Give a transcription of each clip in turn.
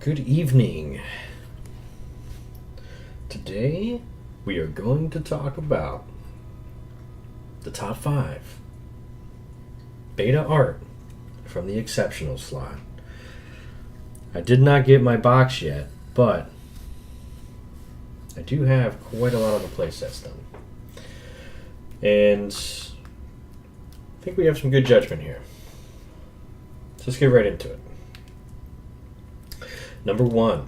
Good evening. Today we are going to talk about the top 5 beta art from the exceptional slot. I did not get my box yet, but I do have quite a lot of the playsets done. And I think we have some good judgment here. So let's get right into it. Number 1.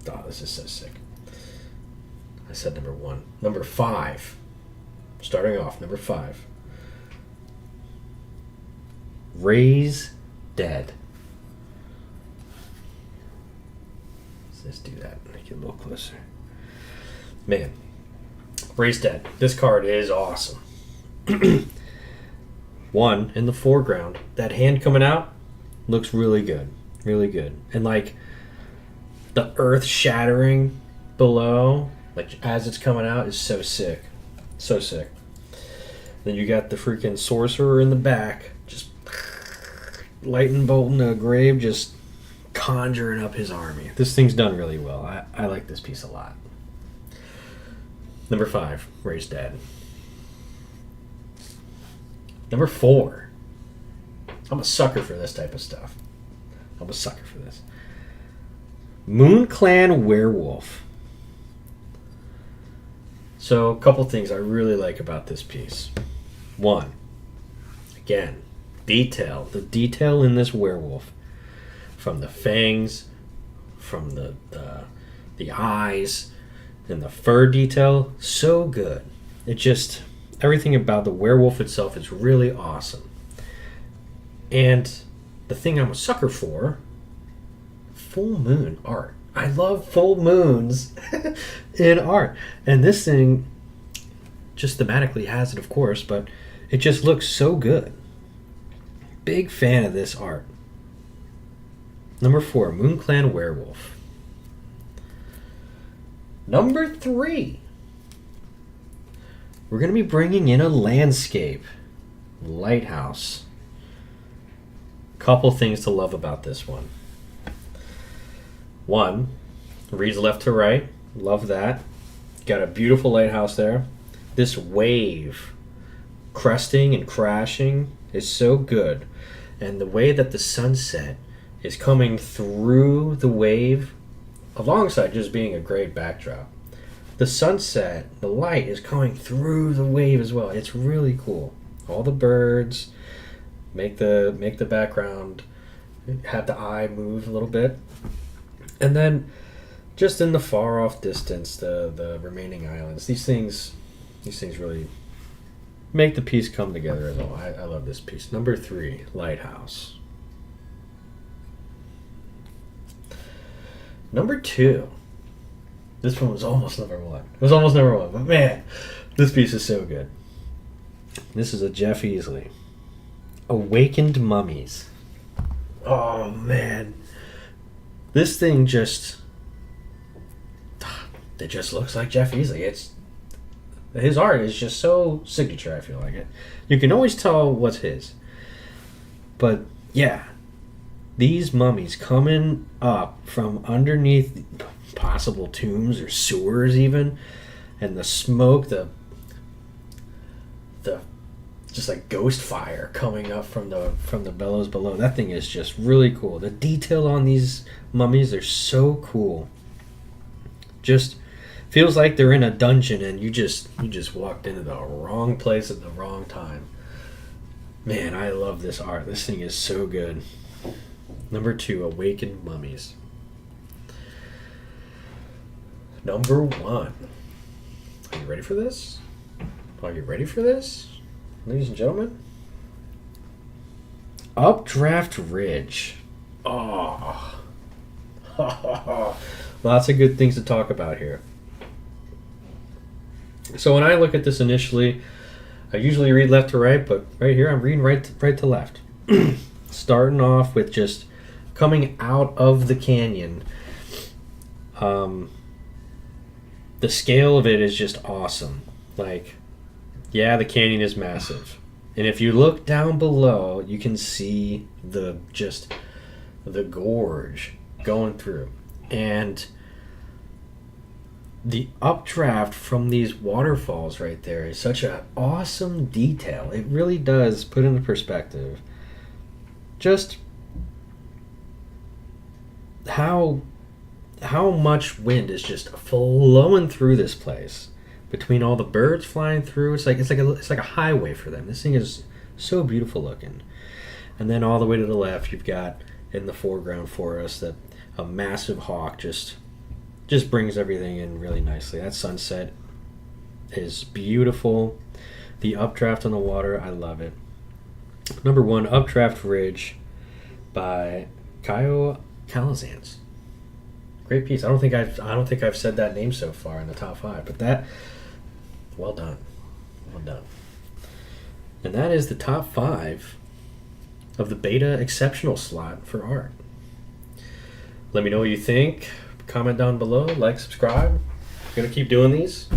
Oh, this is so sick. I said number 1. Number 5. Starting off, number 5. Raise Dead. Let's do that. Make it a little closer. Man, Raise Dead. This card is awesome. 1 in the foreground. That hand coming out looks really good. Really good. And like the earth shattering below, like as it's coming out, is so sick. So sick. Then you got the freaking sorcerer in the back, just lightning bolting a grave, just conjuring up his army. This thing's done really well. I like this piece a lot. Number 5, Raise Dead. Number 4. I'm a sucker for this type of stuff. I'm a sucker for this. Moon Clan Werewolf. So, a couple things I really like about this piece. 1, again, detail. The detail in this werewolf, from the fangs, from the eyes, and the fur detail, so good. It just, everything about the werewolf itself is really awesome. And the thing I'm a sucker for, full moon art. I love full moons in art. And this thing just thematically has it, of course, but it just looks so good. Big fan of this art. Number 4, Moon Clan Werewolf. Number 3, we're going to be bringing in a landscape. Lighthouse. Couple things to love about this one. 1, reads left to right. Love that. Got a beautiful lighthouse there. This wave cresting and crashing is so good. And the way that the sunset is coming through the wave, alongside just being a great backdrop. The sunset, the light is coming through the wave as well. It's really cool. All the birds make the background, have the eye move a little bit. And then just in the far off distance, the remaining islands, these things really make the piece come together as well. I love this piece. Number 3, Lighthouse. Number 2. This one was almost number 1. It was almost number 1, but man, this piece is so good. This is a Jeff Easley. Awakened Mummies. Oh man. This thing just, it just looks like Jeff Easley. His art is just so signature, I feel like it. You can always tell what's his. But yeah, these mummies coming up from underneath possible tombs or sewers even, and the smoke, the just like ghost fire coming up from the bellows below. That thing is just really cool. The detail on these mummies are so cool. Just feels like they're in a dungeon and you just walked into the wrong place at the wrong time. Man, I love this art. This thing is so good. Number 2, Awakened Mummies. Number 1. Are you ready for this? Are you ready for this? Ladies and gentlemen, Updraft Ridge. Oh. Lots of good things to talk about here. So when I look at this initially, I usually read left to right, but right here I'm reading right to left. Starting off with just coming out of the canyon. The scale of it is just awesome. Like, yeah, the canyon is massive. And if you look down below, you can see the the gorge going through. And the updraft from these waterfalls right there is such an awesome detail. It really does put into perspective just how much wind is just flowing through this place between all the birds flying through. It's like a highway for them. This thing is so beautiful looking. And then all the way to the left, you've got in the foreground for us that a massive hawk just brings everything in really nicely. That sunset is beautiful. The updraft on the water, I love it. Number 1, Updraft Ridge by Kyo Calazans. Great piece. I don't think I've said that name so far in the top 5, but that, well done. And that is the top 5 of the beta exceptional slot for art. Let me know what you think. Comment down below, like, subscribe. I'm gonna keep doing these.